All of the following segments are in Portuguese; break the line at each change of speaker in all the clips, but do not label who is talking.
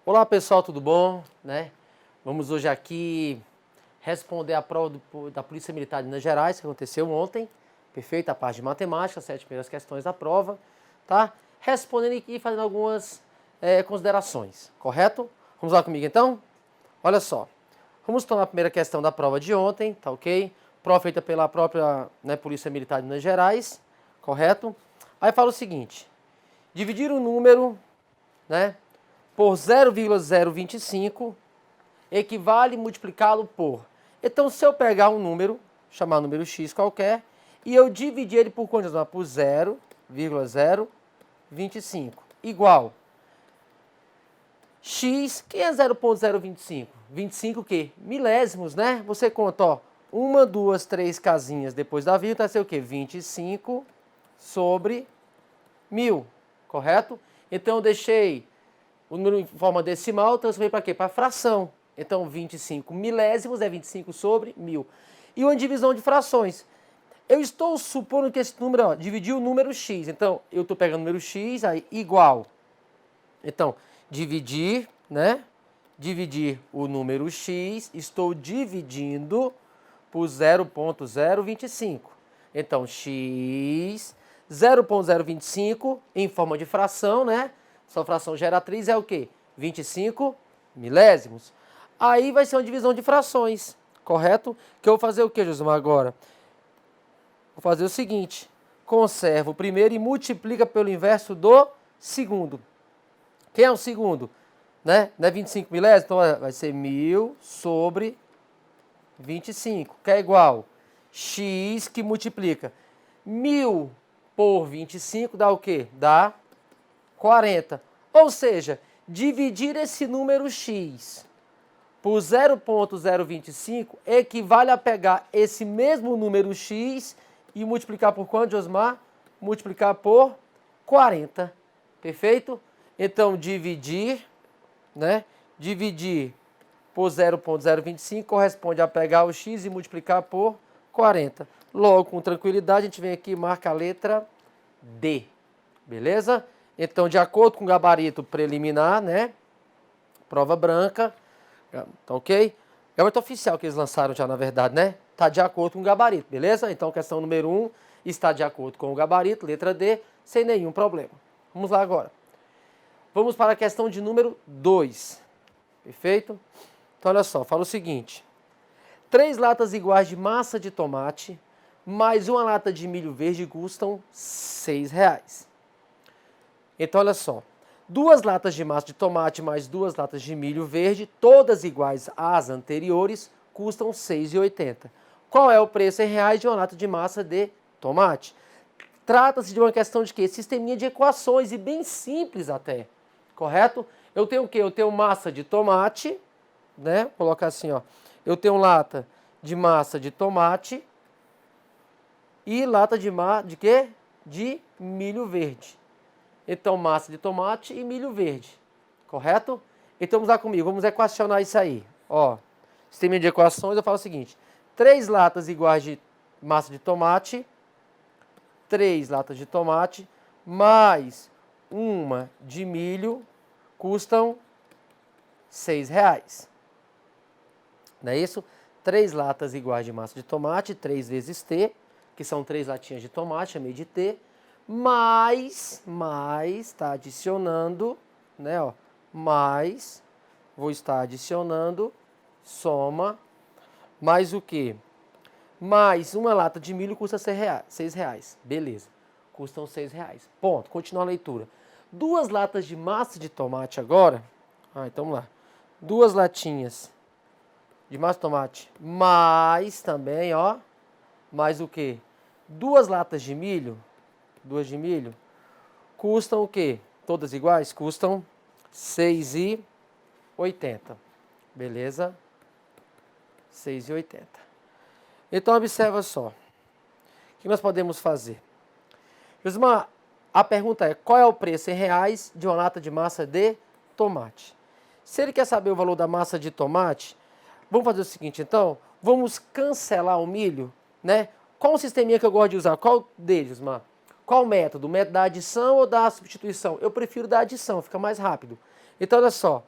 Olá pessoal, tudo bom? Vamos hoje aqui responder a prova da Polícia Militar de Minas Gerais, que aconteceu ontem. Perfeito, a parte de matemática, 7 primeiras questões da prova, tá? Respondendo aqui e fazendo algumas considerações, correto? Vamos lá comigo então? Olha só, vamos tomar a primeira questão da prova de ontem, tá ok? Prova feita pela própria Polícia Militar de Minas Gerais, correto? Aí fala o seguinte, dividir um número, por 0,025 equivale multiplicá-lo por. Então, se eu pegar um número, chamar número x qualquer, e eu dividir ele por quantas? Por 0,025 igual x, que é 0,025? 25 o quê? Milésimos, né? Você conta, ó, 1, 2, 3 casinhas depois da vírgula, vai ser o quê? 25 sobre 1000, correto? Então, eu deixei o número em forma decimal, transformei para quê? Para fração. Então, 25 milésimos é 25 sobre 1000. E uma divisão de frações. Eu estou supondo que esse número, ó, dividiu o número x. Então, eu estou pegando o número x, aí, igual. Então, dividir, Dividir o número x, estou dividindo por 0,025. Então, x, 0,025 em forma de fração, Sua fração geratriz é o quê? 25 milésimos. Aí vai ser uma divisão de frações, correto? Que eu vou fazer o quê, Josimar, agora? Vou fazer o seguinte, conserva o primeiro e multiplica pelo inverso do segundo. Quem é o segundo? Não é 25 milésimos? Então vai ser 1000 sobre 25, que é igual x que multiplica 1000 por 25 dá o quê? Dá 40. Ou seja, dividir esse número x por 0,025 equivale a pegar esse mesmo número x e multiplicar por quanto, Josmar? Multiplicar por 40. Perfeito? Então, dividir, Dividir por 0,025 corresponde a pegar o x e multiplicar por 40. Logo, com tranquilidade, a gente vem aqui e marca a letra D. Beleza? Então, de acordo com o gabarito preliminar, Prova branca, tá ok? Gabarito oficial que eles lançaram já, na verdade, Tá de acordo com o gabarito, beleza? Então, questão número 1 está de acordo com o gabarito, letra D, sem nenhum problema. Vamos lá agora. Vamos para a questão de número 2. Perfeito? Então, olha só, fala o seguinte. 3 latas iguais de massa de tomate mais uma lata de milho verde custam R$ 6. Então, olha só. 2 latas de massa de tomate mais 2 latas de milho verde, todas iguais às anteriores, custam R$ 6,80. Qual é o preço em reais de uma lata de massa de tomate? Trata-se de uma questão de quê? Sisteminha de equações e bem simples até. Correto? Eu tenho o quê? Eu tenho massa de tomate, Vou colocar assim, ó. Eu tenho lata de massa de tomate e lata de quê? De milho verde. Então, massa de tomate e milho verde. Correto? Então, vamos lá comigo. Vamos equacionar isso aí. Ó, sistema de equações, eu falo o seguinte. 3 latas iguais de massa de tomate, 3 latas de tomate, mais uma de milho, custam R$ 6. Não é isso? 3 latas iguais de massa de tomate, 3 vezes T, que são 3 latinhas de tomate, chamei de T, mais, está adicionando, mais, vou estar adicionando, soma, mais o quê? Mais uma lata de milho custa R$ 6. Beleza, custam R$ 6. Ponto, continua a leitura. 2 latas de massa de tomate agora, então vamos lá, 2 latinhas de massa de tomate, mais também, ó, mais o quê? 2 latas de milho, custam o quê? Todas iguais? Custam R$ 6,80. Beleza? R$ 6,80. Então, observa só. O que nós podemos fazer? Josmar, a pergunta é, qual é o preço em reais de uma lata de massa de tomate? Se ele quer saber o valor da massa de tomate, vamos fazer o seguinte, então, vamos cancelar o milho, Qual o sisteminha que eu gosto de usar? Qual deles, Josmar? Qual método? O método da adição ou da substituição? Eu prefiro da adição, fica mais rápido. Então, olha só.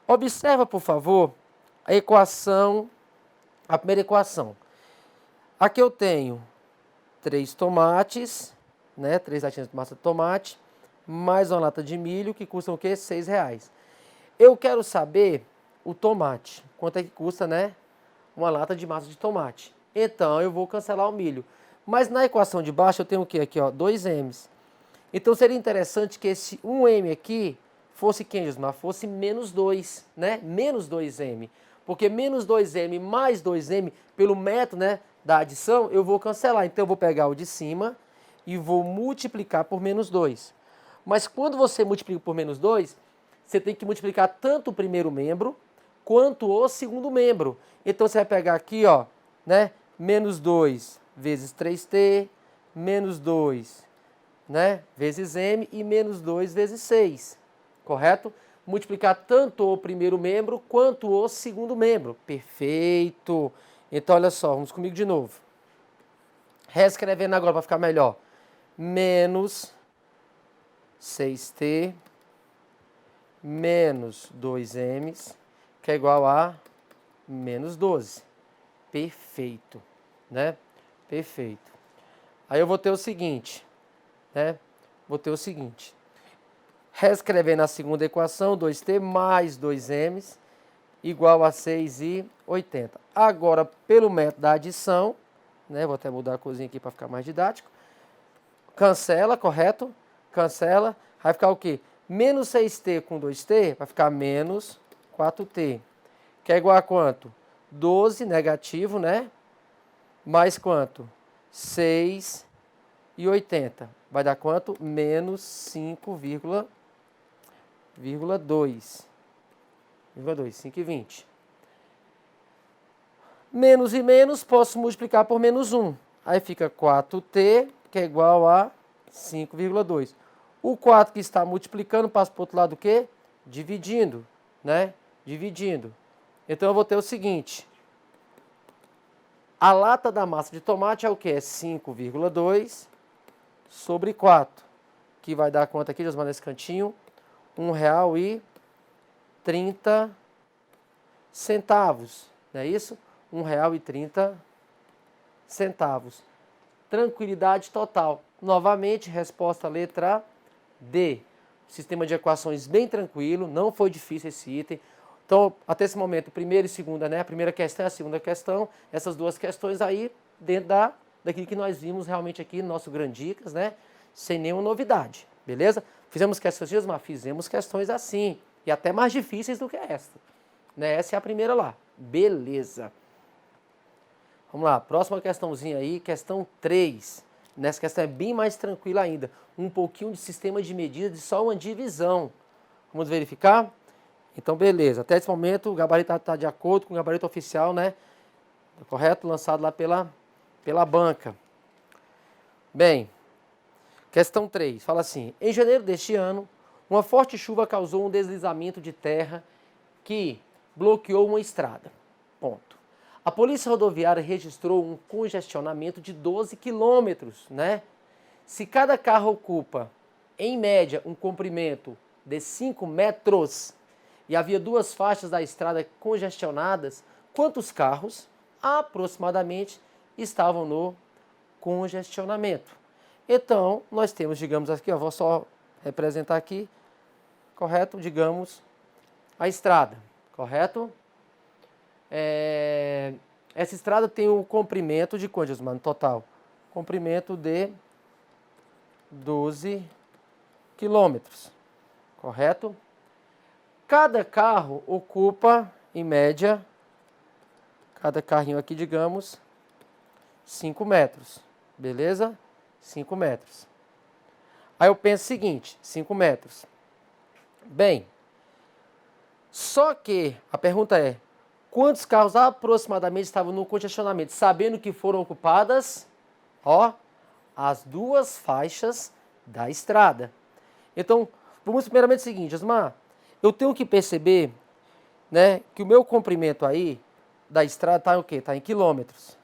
Observa, por favor, a equação, a primeira equação. Aqui eu tenho 3 tomates, né? 3 latinhas de massa de tomate, mais uma lata de milho, que custam o quê? R$6. Eu quero saber o tomate. Quanto é que custa, né? Uma lata de massa de tomate. Então, eu vou cancelar o milho. Mas na equação de baixo eu tenho o quê? Aqui, ó, 2m's. Então, seria interessante que esse 1m aqui fosse quem, Josmar? Fosse menos 2, né? Menos 2m. Porque menos 2m mais 2m, pelo método, né, da adição, eu vou cancelar. Então, eu vou pegar o de cima e vou multiplicar por menos 2. Mas quando você multiplica por menos 2, você tem que multiplicar tanto o primeiro membro quanto o segundo membro. Então, você vai pegar aqui, ó, né, menos 2 vezes 3t, menos 2, né, vezes m e menos 2 vezes 6, correto? Multiplicar tanto o primeiro membro quanto o segundo membro. Perfeito! Então, olha só, vamos comigo de novo. Reescrevendo agora para ficar melhor. Menos 6t menos 2m, que é igual a menos 12. Perfeito, né? Perfeito. Aí eu vou ter o seguinte, né? Vou ter o seguinte. Reescrever na segunda equação, 2t mais 2m igual a 6,80. Agora, pelo método da adição, né? Vou até mudar a corzinha aqui para ficar mais didático. Cancela, correto? Cancela. Vai ficar o quê? Menos 6t com 2t vai ficar menos 4t. Que é igual a quanto? 12 negativo, né? Mais quanto? 6,80. Vai dar quanto? Menos 5,2. 5,20. Menos e menos, posso multiplicar por menos 1. Aí fica 4t, que é igual a 5,2. O 4 que está multiplicando passa para o outro lado o quê? Dividindo, né? Dividindo. Então, eu vou ter o seguinte. A lata da massa de tomate é o quê? É 5,2 sobre 4. Que vai dar quanto aqui, Josmar, nesse cantinho? R$1,30. Não é isso? R$1,30. Tranquilidade total. Novamente, resposta letra D. Sistema de equações bem tranquilo, não foi difícil esse item. Então, até esse momento, primeira e segunda, né? A primeira questão e a segunda questão, essas duas questões aí, dentro daquilo que nós vimos realmente aqui no nosso Grandicas, né? Sem nenhuma novidade, beleza? Fizemos questões, mas fizemos questões assim, e até mais difíceis do que esta. Né? Essa é a primeira lá. Beleza. Vamos lá, próxima questãozinha aí, questão 3. Nessa questão é bem mais tranquila ainda. Um pouquinho de sistema de medida de só uma divisão. Vamos verificar? Então, beleza. Até esse momento, o gabarito está de acordo com o gabarito oficial, né? Correto? Lançado lá pela banca. Bem, questão 3. Fala assim. Em janeiro deste ano, uma forte chuva causou um deslizamento de terra que bloqueou uma estrada. Ponto. A Polícia Rodoviária registrou um congestionamento de 12 quilômetros, né? Se cada carro ocupa, em média, um comprimento de 5 metros e havia 2 faixas da estrada congestionadas, quantos carros, aproximadamente, estavam no congestionamento? Então, nós temos, digamos aqui, eu vou só representar aqui, correto? Digamos, a estrada, correto? Essa estrada tem um comprimento de quantos, mano, total? Comprimento de 12 quilômetros, correto? Cada carro ocupa, em média, cada carrinho aqui, digamos, 5 metros, beleza? 5 metros. Aí eu penso o seguinte, 5 metros. Bem, só que a pergunta é, quantos carros aproximadamente estavam no congestionamento, sabendo que foram ocupadas, ó, as 2 faixas da estrada. Então, vamos primeiramente o seguinte, Osmar, eu tenho que perceber, né, que o meu comprimento aí da estrada está em o quê? Está em quilômetros.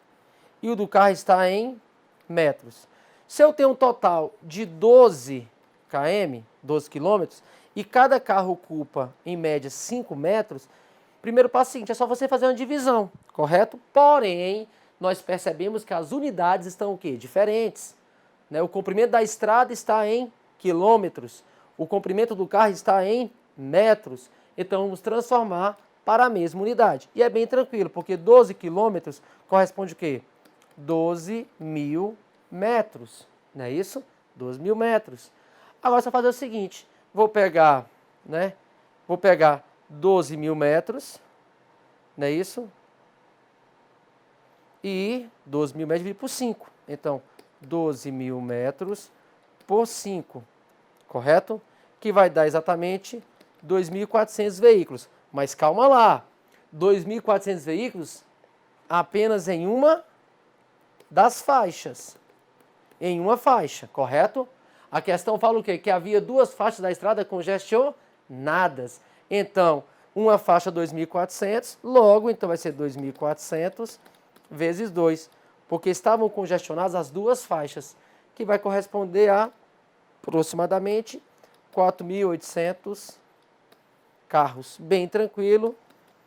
E o do carro está em metros. Se eu tenho um total de 12 km, 12 quilômetros, e cada carro ocupa, em média, 5 metros, primeiro passo é o seguinte, é só você fazer uma divisão, correto? Porém, nós percebemos que as unidades estão o quê? Diferentes. Né? O comprimento da estrada está em quilômetros, o comprimento do carro está em metros. Então, vamos transformar para a mesma unidade. E é bem tranquilo, porque 12 quilômetros corresponde o quê? 12.000 metros, não é isso? 12.000 metros. Agora, só fazer o seguinte, vou pegar 12.000 metros, não é isso? E 12.000 metros dividido por 5. Então, 12.000 metros por 5, correto? Que vai dar exatamente 2.400 veículos. Mas calma lá, 2.400 veículos apenas em uma das faixas. Em uma faixa, correto? A questão fala o quê? Que havia 2 faixas da estrada congestionadas. Então, uma faixa 2.400, logo, então vai ser 2.400 vezes 2, porque estavam congestionadas as 2 faixas, que vai corresponder a aproximadamente 4.800 carros. Bem tranquilo,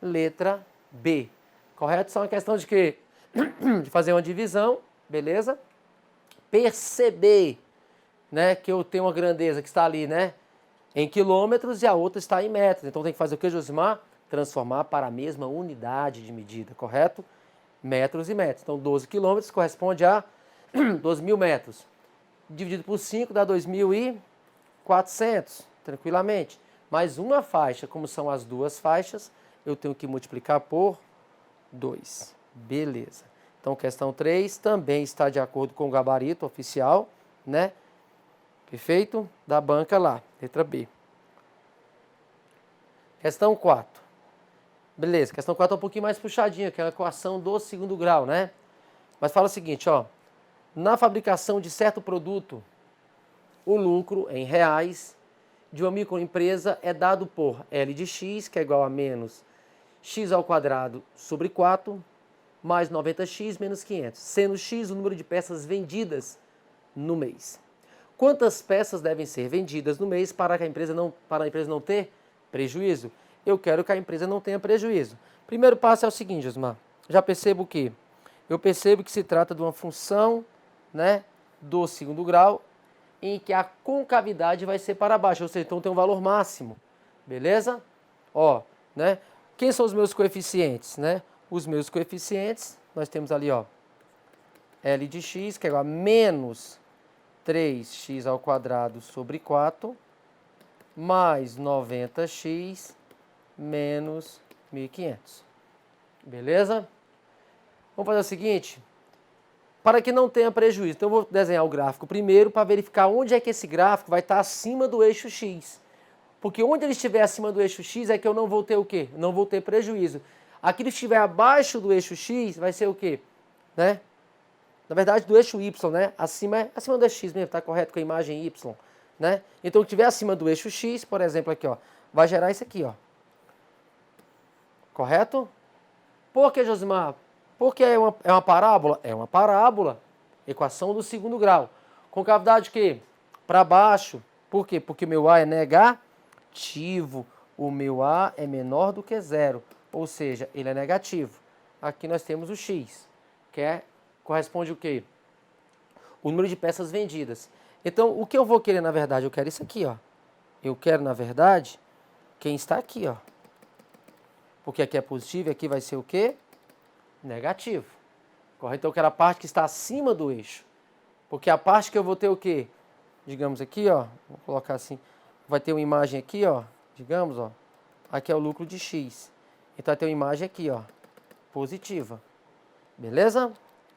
letra B. Correto? Só uma questão de quê? De fazer uma divisão, beleza? Perceber, né, que eu tenho uma grandeza que está ali, né, em quilômetros e a outra está em metros. Então tem que fazer o que, Josimar? Transformar para a mesma unidade de medida, correto? Metros e metros. Então 12 quilômetros corresponde a 12.000 metros. Dividido por 5 dá 2.400, tranquilamente. Mais uma faixa, como são as 2 faixas, eu tenho que multiplicar por 2. Beleza. Então, questão 3 também está de acordo com o gabarito oficial, né? Perfeito? Da banca lá, letra B. Questão 4. Beleza, questão 4 é um pouquinho mais puxadinha, que é a equação do segundo grau, né? Mas fala o seguinte, ó. Na fabricação de certo produto, o lucro em reais de uma microempresa é dado por L de x, que é igual a menos x ao quadrado sobre 4, mais 90x menos 500, sendo x o número de peças vendidas no mês. Quantas peças devem ser vendidas no mês para a empresa não ter prejuízo? Eu quero que a empresa não tenha prejuízo. Primeiro passo é o seguinte, Osmar. Já percebo o quê? Eu percebo que se trata de uma função, né, do segundo grau, em que a concavidade vai ser para baixo, ou seja, então tem um valor máximo. Beleza? Ó, né? Quem são os meus coeficientes, né? Os meus coeficientes, nós temos ali, ó, L de x, que é igual a menos 3x ao quadrado sobre 4, mais 90x menos 1.500. Beleza? Vamos fazer o seguinte, para que não tenha prejuízo. Então eu vou desenhar o gráfico primeiro para verificar onde é que esse gráfico vai estar acima do eixo x. Porque onde ele estiver acima do eixo x é que eu não vou ter o quê? Não vou ter prejuízo. Aquilo que estiver abaixo do eixo x vai ser o quê? Né? Na verdade, do eixo y, né? Acima do eixo x mesmo, tá correto com a imagem y, né? Então, o que estiver acima do eixo x, por exemplo, aqui, ó, vai gerar isso aqui, ó. Correto? Por que, Josimar? Porque é uma parábola? É uma parábola. Equação do segundo grau. Concavidade que? Para baixo. Por quê? Porque o meu A é negativo. O meu A é menor do que zero. Ou seja, ele é negativo. Aqui nós temos o x, que corresponde o quê? O número de peças vendidas. Então, o que eu vou querer, na verdade? Eu quero isso aqui, ó. Eu quero, na verdade, quem está aqui, ó. Porque aqui é positivo e aqui vai ser o quê? Negativo. Correto? Então eu quero a parte que está acima do eixo. Porque a parte que eu vou ter o quê? Digamos aqui, ó. Vou colocar assim. Vai ter uma imagem aqui, ó. Digamos, ó. Aqui é o lucro de x. Então vai ter uma imagem aqui, ó. Positiva. Beleza?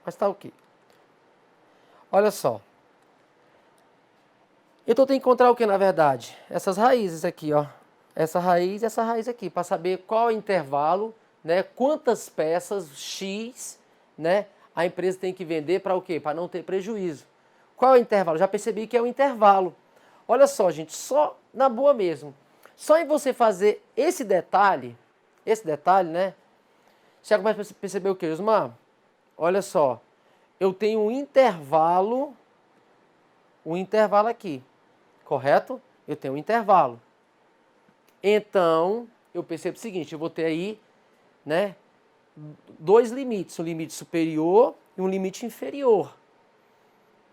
Mas tá o quê? Olha só. Então eu tenho que encontrar o que, na verdade? Essas raízes aqui, ó. Essa raiz e essa raiz aqui. Para saber qual é o intervalo, né? Quantas peças x, né? A empresa tem que vender para o quê? Para não ter prejuízo. Qual é o intervalo? Já percebi que é o intervalo. Olha só, gente, só na boa mesmo. Só em você fazer esse detalhe, né? Você já começa a perceber o quê, Osmar? Olha só, eu tenho um intervalo aqui, correto? Eu tenho um intervalo. Então, eu percebo o seguinte, eu vou ter aí, né, dois limites, um limite superior e um limite inferior.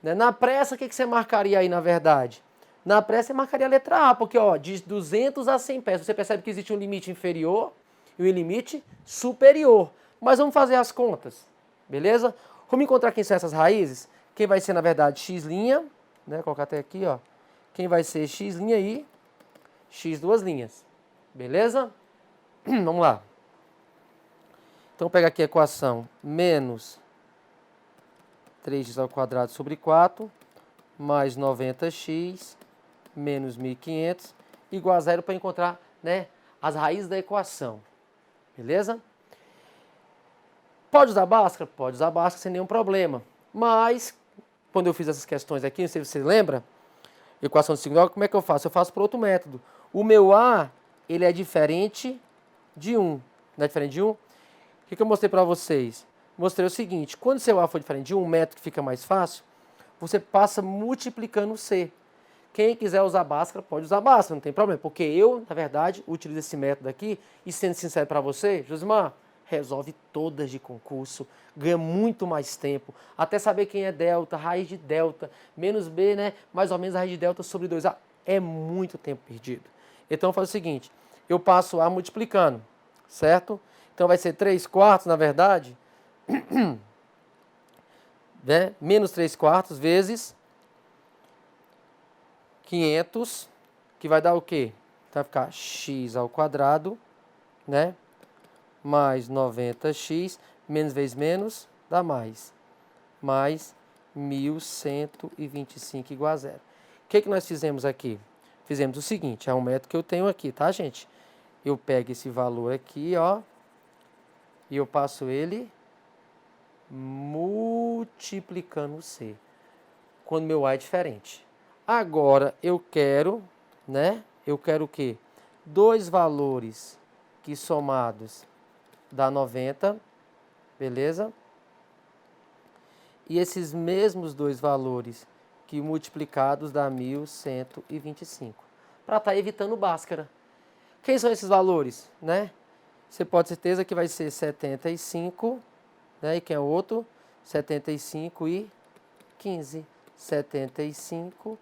Né? Na pressa, o que você marcaria aí, na verdade? Na pressa, você marcaria a letra A, porque ó, de 200 a 100 peças, você percebe que existe um limite inferior e um limite superior. Mas vamos fazer as contas, beleza? Vamos encontrar quem são essas raízes? Quem vai ser, na verdade, x', né? Vou colocar até aqui, ó. Quem vai ser x' e x duas linhas, beleza? Vamos lá. Então, pega aqui a equação menos 3x ao quadrado sobre 4, mais 90x, menos 1.500, igual a zero para encontrar, né, as raízes da equação. Beleza? Pode usar Bhaskara? Pode usar Bhaskara sem nenhum problema. Mas, quando eu fiz essas questões aqui, não sei se você lembra, equação de segundo grau, como é que eu faço? Eu faço por outro método. O meu A, ele é diferente de 1. Não é diferente de 1? O que eu mostrei para vocês? Mostrei o seguinte, quando seu A for diferente de 1, um método que fica mais fácil, você passa multiplicando o C. Quem quiser usar Bhaskara, pode usar Bhaskara, não tem problema. Porque eu, na verdade, utilizo esse método aqui, e sendo sincero para você, Josimar, resolve todas de concurso, ganha muito mais tempo, até saber quem é delta, raiz de delta, menos B, né, mais ou menos a raiz de delta sobre 2A, é muito tempo perdido. Então eu faço o seguinte, eu passo A multiplicando, certo? Então vai ser 3/4, na verdade, né, menos 3/4 vezes 500, que vai dar o quê? Vai ficar x ao quadrado, né? Mais 90x, menos vezes menos, dá mais. Mais 1.125 igual a zero. O que nós fizemos aqui? Fizemos o seguinte, é um método que eu tenho aqui, tá, gente? Eu pego esse valor aqui, ó, e eu passo ele multiplicando o C, quando meu A é diferente. Agora, eu quero, né? Eu quero o quê? Dois valores que somados dá 90, beleza? E esses mesmos dois valores que multiplicados dá 1.125. Para estar evitando Bhaskara. Quem são esses valores, né? Você pode ter certeza que vai ser 75, né? E quem é o outro? 75 e 15. 75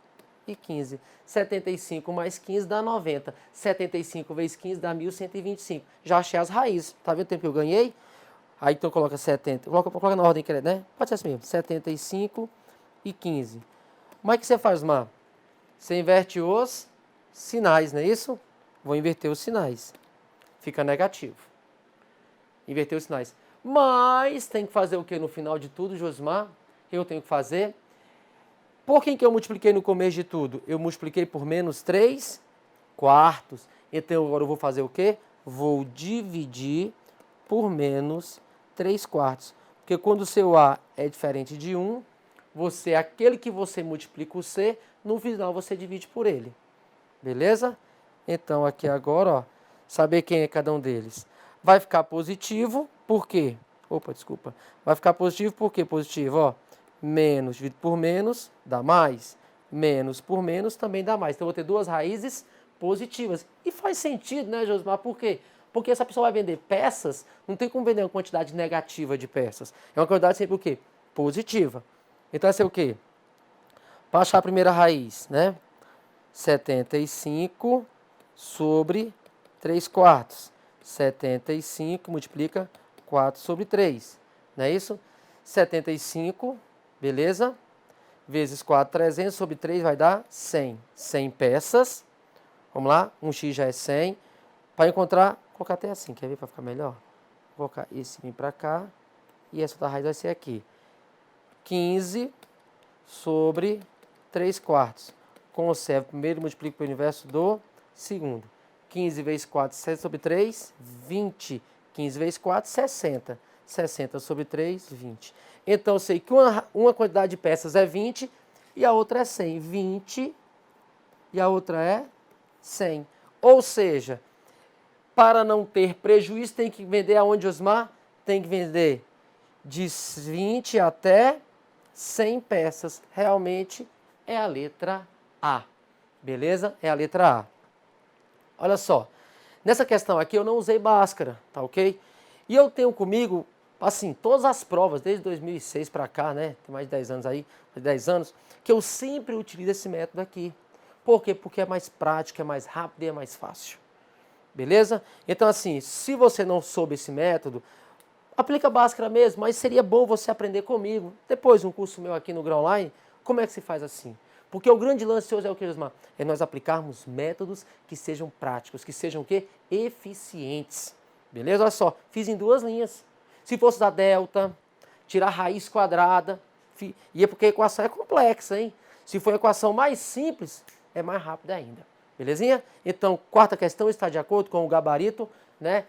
e 15. 75 mais 15 dá 90. 75 vezes 15 dá 1.125. Já achei as raízes. Tá vendo o tempo que eu ganhei? Aí então coloca 70. Coloca na ordem que é, né? Pode ser assim mesmo. 75 e 15. Como é que você faz, Mar? Você inverte os sinais, não é isso? Vou inverter os sinais. Fica negativo. Inverter os sinais. Mas tem que fazer o que no final de tudo, Josimar? Eu tenho que fazer. Por quem que eu multipliquei no começo de tudo? Eu multipliquei por menos 3/4. Então agora eu vou fazer o quê? Vou dividir por menos 3/4. Porque quando o seu A é diferente de 1, aquele que você multiplica o C, no final você divide por ele. Beleza? Então aqui agora, ó, saber quem é cada um deles. Vai ficar positivo, por quê? Opa, desculpa. Vai ficar positivo, por que positivo? Ó, menos dividido por menos dá mais. Menos por menos também dá mais. Então eu vou ter duas raízes positivas. E faz sentido, né, Josimar? Por quê? Porque se a pessoa vai vender peças, não tem como vender uma quantidade negativa de peças. É uma quantidade sempre o quê? Positiva. Então vai ser o quê? Para achar a primeira raiz, né? 75 sobre 3/4. 75 multiplica 4 sobre 3. Não é isso? 75, beleza? Vezes 4, 300 sobre 3 vai dar 100. 100 peças. Vamos lá? 1x já é 100. Para encontrar, vou colocar até assim, quer ver para ficar melhor? Vou colocar esse vir para cá e essa outra raiz vai ser aqui. 15 sobre 3/4. Conservo o primeiro e multiplico pelo inverso do segundo. 15 vezes 4, 60 sobre 3, 20. 15 vezes 4, 60. 60 sobre 3, 20. Então eu sei que uma quantidade de peças é 20 e a outra é 100. 20 e a outra é 100. Ou seja, para não ter prejuízo, tem que vender aonde, Osmar? Tem que vender de 20 até 100 peças. Realmente é a letra A. Beleza? É a letra A. Olha só. Nessa questão aqui eu não usei Bhaskara, tá ok? E eu tenho comigo, assim, todas as provas, desde 2006 para cá, né? Tem mais de 10 anos aí, 10 anos, que eu sempre utilizo esse método aqui. Por quê? Porque é mais prático, é mais rápido e é mais fácil. Beleza? Então, assim, se você não soube esse método, aplica Bhaskara mesmo, mas seria bom você aprender comigo. Depois, um curso meu aqui no Grau Online, como é que se faz assim? Porque o grande lance hoje é o que, Josmar? É nós aplicarmos métodos que sejam práticos, que sejam o quê? Eficientes. Beleza? Olha só, fiz em 2 linhas. Se fosse da delta, tirar raiz quadrada, e é porque a equação é complexa, hein? Se for a equação mais simples, é mais rápida ainda. Belezinha? Então, quarta questão está de acordo com o gabarito, né,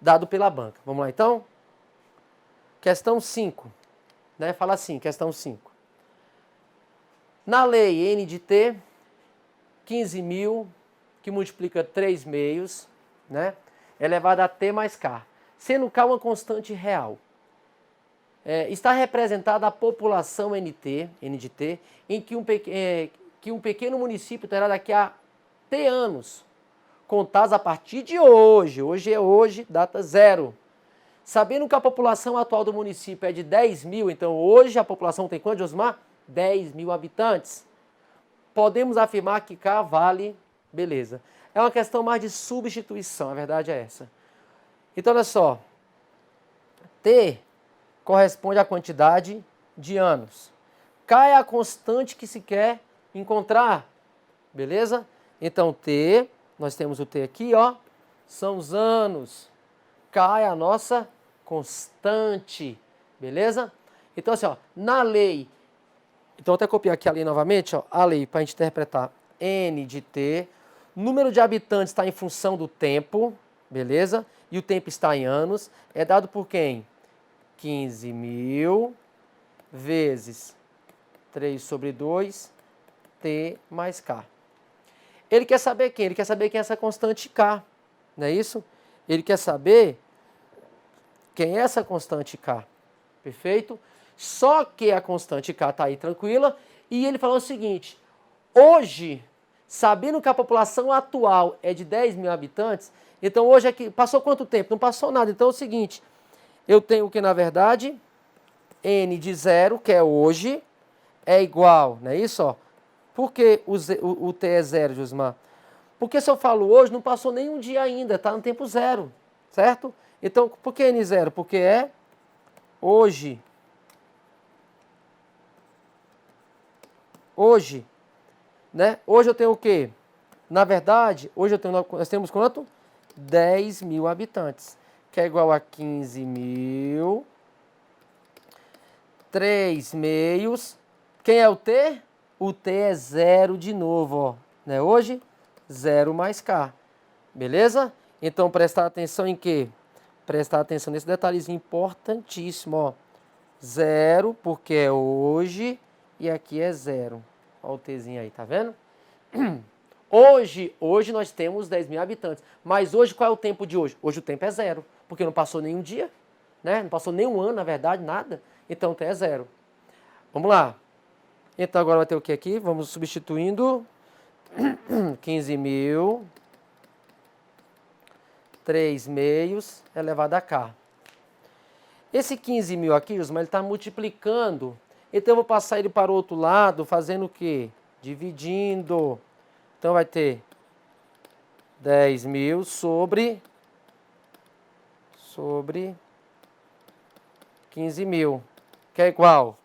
dado pela banca. Vamos lá, então? Questão 5. Né? Fala assim, questão 5. Na lei N de T, 15.000, que multiplica 3 meios, né, elevado a T mais K, sendo K uma constante real. Está representada a população NT, N de T, em que um pequeno município terá daqui a T anos, contados a partir de hoje. Hoje, data 0. Sabendo que a população atual do município é de 10.000, então hoje a população tem quanto, Josmar? 10.000 habitantes. Podemos afirmar que K vale, beleza. É uma questão mais de substituição, a verdade é essa. Então, olha só. T corresponde à quantidade de anos. K é a constante que se quer encontrar, beleza? Então, T, nós temos o T aqui, ó, são os anos. K é a nossa constante, beleza? Então, assim, ó, na lei, então vou até copiar aqui a lei novamente, ó, a lei para a gente interpretar N de T, número de habitantes está em função do tempo, beleza? E o tempo está em anos, é dado por quem? 15.000 vezes 3 sobre 2, T mais K. Ele quer saber quem? Ele quer saber quem é essa constante K, não é isso? Ele quer saber quem é essa constante K, perfeito? Só que a constante K está aí tranquila e ele falou o seguinte, hoje, sabendo que a população atual é de 10.000 habitantes, então hoje aqui, passou quanto tempo? Não passou nada, então é o seguinte, eu tenho que, na verdade, N de 0, que é hoje, é igual, não é isso? Ó? Por que o T é 0, Josmar? Porque se eu falo hoje, não passou nenhum dia ainda, está no tempo 0, certo? Então, por que N0? Porque é hoje. Hoje, né? Hoje eu tenho o quê? Na verdade, hoje nós temos quanto? 10.000 habitantes, que é igual a 15.000, 3 meios. Quem é o T? O T é 0 de novo, ó. Né? Hoje, 0 mais K. Beleza? Então, prestar atenção em quê? Prestar atenção nesse detalhezinho importantíssimo, ó. 0, porque é hoje, e aqui é 0. Olha o Tzinho aí, tá vendo? Hoje nós temos 10.000 habitantes. Mas hoje, qual é o tempo de hoje? Hoje o tempo é 0, porque não passou nenhum dia, né? Não passou nenhum ano, na verdade, nada. Então, o T é 0. Vamos lá. Então, agora vai ter o que aqui? Vamos substituindo. 15.000, 3 meios elevado a K. Esse 15.000 aqui, Josmar, ele está multiplicando. Então, eu vou passar ele para o outro lado, fazendo o quê? Dividindo. Então, vai ter 10.000 sobre 15.000, que é igual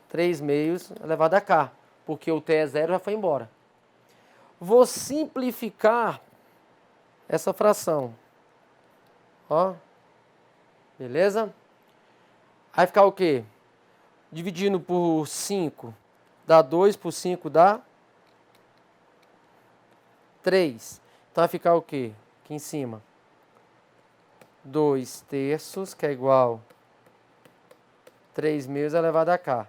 3 meios elevado a K, porque o T é 0 já foi embora. Vou simplificar essa fração. Ó. Beleza? Vai ficar o quê? Dividindo por 5, dá 2, por 5 dá 3. Então vai ficar o quê? Aqui em cima. 2 terços, que é igual 3 meios elevado a K.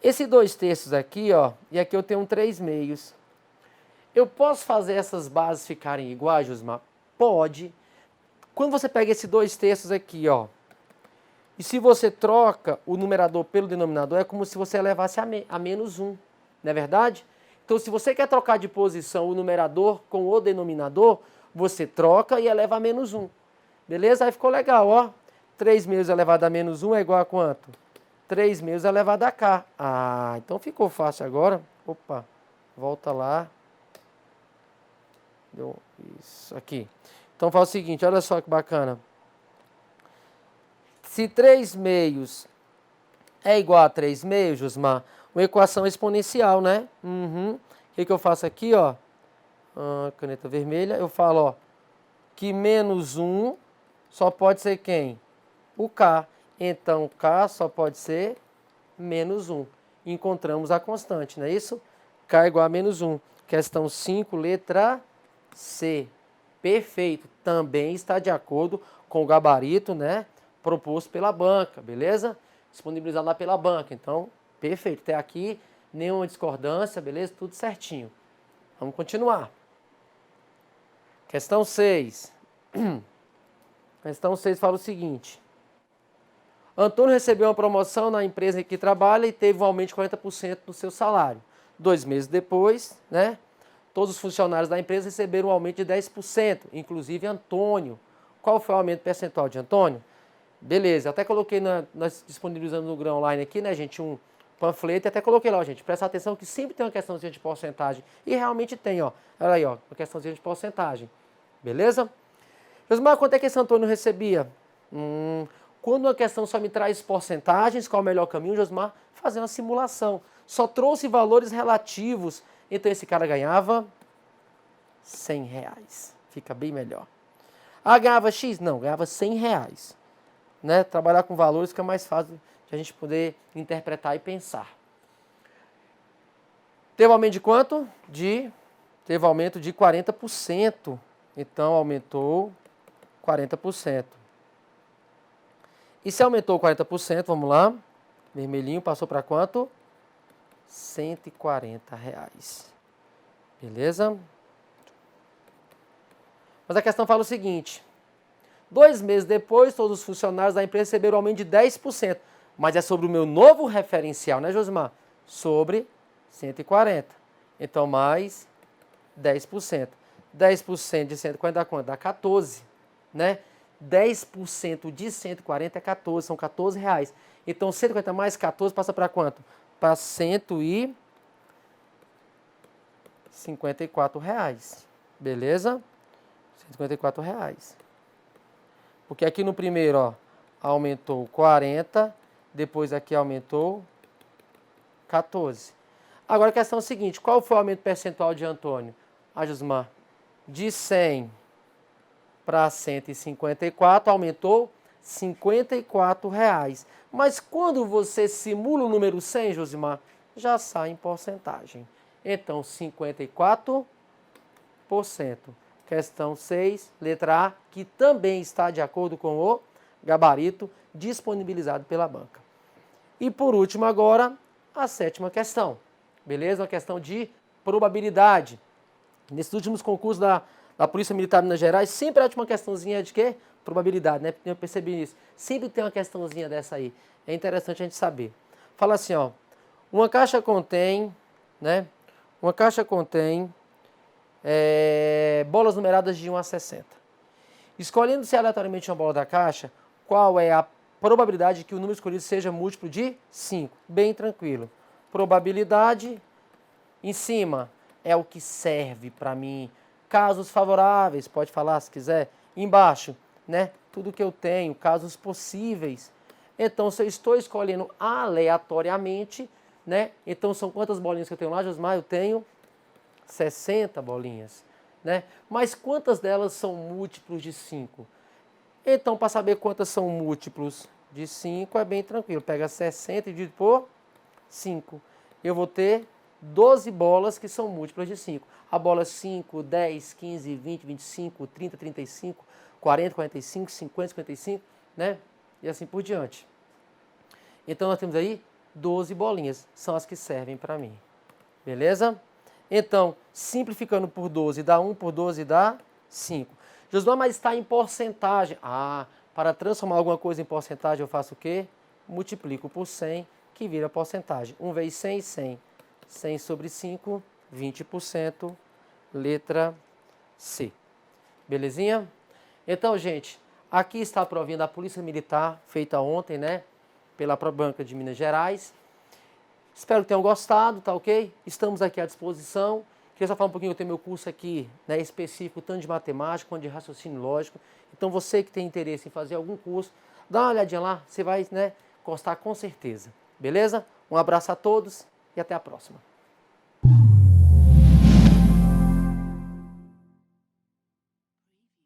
Esse 2 terços aqui, ó, e aqui eu tenho um 3 meios. Eu posso fazer essas bases ficarem iguais, Josmar? Pode. Quando você pega esse 2 terços aqui, ó, e se você troca o numerador pelo denominador, é como se você elevasse a menos 1, não é verdade? Então, se você quer trocar de posição o numerador com o denominador, você troca e eleva a menos 1. Beleza? Aí ficou legal, ó. 3 meus elevado a menos 1 é igual a quanto? 3 meus elevado a k. Ah, então ficou fácil agora. Opa, volta lá. Deu isso aqui. Então faz o seguinte, olha só que bacana. Se 3 meios é igual a 3 meios, Josmar, uma equação exponencial, né? O que eu faço aqui, ó? Caneta vermelha. Eu falo, ó, que menos 1 só pode ser quem? O k. Então, k só pode ser menos 1. Encontramos a constante, não é isso? K igual a menos 1. Questão 5, letra C. Perfeito. Também está de acordo com o gabarito, né, proposto pela banca, beleza? Disponibilizado lá pela banca. Então, perfeito. Até aqui, nenhuma discordância, beleza? Tudo certinho. Vamos continuar. Questão 6. Questão 6 fala o seguinte. Antônio recebeu uma promoção na empresa em que trabalha e teve um aumento de 40% no seu salário. 2 meses depois, né, todos os funcionários da empresa receberam um aumento de 10%, inclusive Antônio. Qual foi o aumento percentual de Antônio? Beleza, até coloquei, nós disponibilizamos no Grão Online aqui, né, gente, um panfleto, e até coloquei lá, ó, gente, presta atenção que sempre tem uma questãozinha de porcentagem, e realmente tem, ó, olha aí, ó, uma questãozinha de porcentagem, beleza? Josmar, quanto é que esse Antônio recebia? Quando uma questão só me traz porcentagens, qual é o melhor caminho, Josmar? Fazer uma simulação. Só trouxe valores relativos, então esse cara ganhava R$100. Fica bem melhor. Ah, ganhava X? Não, ganhava R$100. Né? Trabalhar com valores fica mais fácil de a gente poder interpretar e pensar. Teve aumento de quanto? Teve aumento de 40%. Então, aumentou 40%. E se aumentou 40%, vamos lá. Vermelhinho passou para quanto? R$140. Beleza? Mas a questão fala o seguinte. 2 meses depois, todos os funcionários da empresa receberam um aumento de 10%. Mas é sobre o meu novo referencial, né, Josimar? Sobre 140. Então, mais 10%. 10% de 140 dá quanto? Dá 14, né? 10% de 140 é 14, são R$14. Então, 140 mais 14 passa para quanto? Para R$154. Beleza? R$154. Porque aqui no primeiro, ó, aumentou 40, depois aqui aumentou 14. Agora a questão é a seguinte, qual foi o aumento percentual de Antônio? Josmar, de 100 para 154 aumentou R$54. Mas quando você simula o número 100, Josimar, já sai em porcentagem. Então, 54%. Questão 6, letra A, que também está de acordo com o gabarito disponibilizado pela banca. E por último agora, a 7ª questão. Beleza? Uma questão de probabilidade. Nesses últimos concursos da Polícia Militar de Minas Gerais, sempre há uma questãozinha de quê? Probabilidade, né? Eu percebi isso. Sempre tem uma questãozinha dessa aí. É interessante a gente saber. Fala assim, ó. Uma caixa contém, né? Uma caixa contém bolas numeradas de 1 a 60. Escolhendo-se aleatoriamente uma bola da caixa, qual é a probabilidade de que o número escolhido seja múltiplo de 5? Bem tranquilo. Probabilidade em cima é o que serve para mim. Casos favoráveis, pode falar se quiser. Embaixo, né? Tudo que eu tenho, casos possíveis. Então, se eu estou escolhendo aleatoriamente, né? Então, são quantas bolinhas que eu tenho lá, Josmar? Eu tenho 60 bolinhas, né? Mas quantas delas são múltiplos de 5? Então, para saber quantas são múltiplos de 5, é bem tranquilo. Pega 60 e divide por 5. Eu vou ter 12 bolas que são múltiplas de 5. A bola 5, 10, 15, 20, 25, 30, 35, 40, 45, 50, 55, né? E assim por diante. Então, nós temos aí 12 bolinhas. São as que servem para mim. Beleza? Então, simplificando por 12, dá 1 por 12 dá 5. Josué, mas está em porcentagem. Para transformar alguma coisa em porcentagem, eu faço o quê? Multiplico por 100, que vira porcentagem. 1 vezes 100, 100. 100 sobre 5 20%, letra C. Belezinha? Então, gente, aqui está a provinha da Polícia Militar, feita ontem, né, pela Probanca de Minas Gerais. Espero que tenham gostado, tá ok? Estamos aqui à disposição. Queria só falar um pouquinho, eu tenho meu curso aqui, né, específico, tanto de matemática quanto de raciocínio lógico. Então, você que tem interesse em fazer algum curso, dá uma olhadinha lá, você vai, né, gostar com certeza. Beleza? Um abraço a todos e até a próxima.